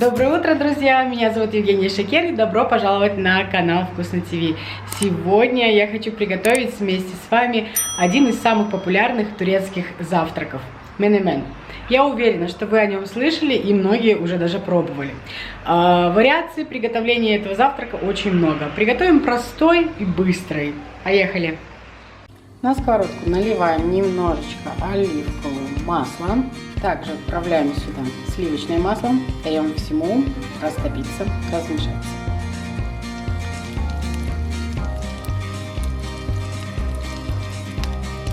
Доброе утро, друзья! Меня зовут Евгения Шакер и добро пожаловать на канал Вкусно ТВ. Сегодня я хочу приготовить вместе с вами один из самых популярных турецких завтраков – менемен. Я уверена, что вы о нем слышали и многие уже даже пробовали. Вариаций приготовления этого завтрака очень много. Приготовим простой и быстрый. Поехали! На сковородку наливаем немножечко оливкового масла. Также отправляем сюда сливочное масло. Даем всему растопиться, размешаться.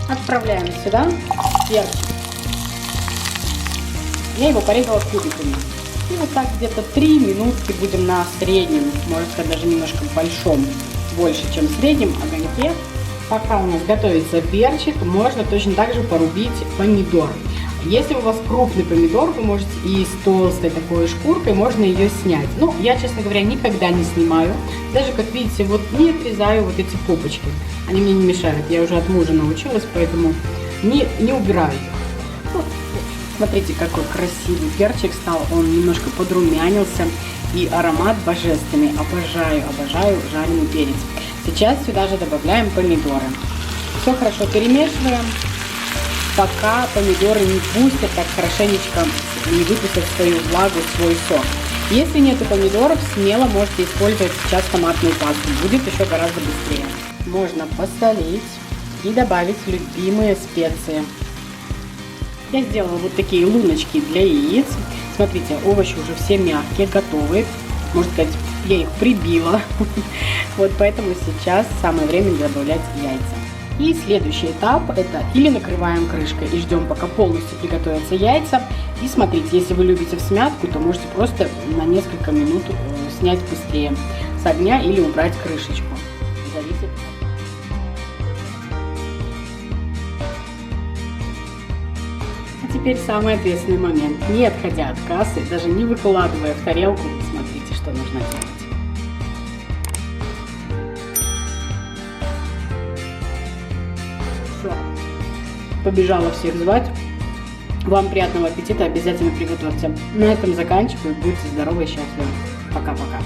Отправляем сюда перчик. Я его порезала кубиками. И вот так где-то 3 минутки будем на среднем, можно сказать даже немножко большом, больше чем среднем огоньке. Пока у нас готовится перчик, можно точно так же порубить помидор. Если у вас крупный помидор, вы можете и с толстой такой шкуркой можно ее снять. Ну, я, честно говоря, никогда не снимаю. Даже, как видите, вот не отрезаю вот эти пупочки. Они мне не мешают. Я уже от мужа научилась, поэтому не убираю их. Вот. Смотрите, какой красивый перчик стал. Он немножко подрумянился. И аромат божественный. Обожаю жареный перец. Сейчас сюда же добавляем помидоры. Все хорошо перемешиваем, пока помидоры не пустят, так хорошенечко не выпустят свою влагу, свой сок. Если нету помидоров, смело можете использовать сейчас томатную пасту. Будет еще гораздо быстрее. Можно посолить и добавить любимые специи. Я сделала вот такие луночки для яиц. Смотрите, овощи уже все мягкие, готовые. Можно сказать, я их прибила. Вот поэтому сейчас самое время добавлять яйца. И следующий этап — это или накрываем крышкой и ждем, пока полностью приготовятся яйца. И смотрите, если вы любите всмятку, то можете просто на несколько минут снять быстрее с огня или убрать крышечку. Зависит. А теперь самый ответственный момент. Не отходя от кассы, даже не выкладывая в тарелку, смотрите, что нужно делать. Все. Побежала всех звать. Вам приятного аппетита, обязательно приготовьте. На этом заканчиваю. Будьте здоровы и счастливы. Пока-пока.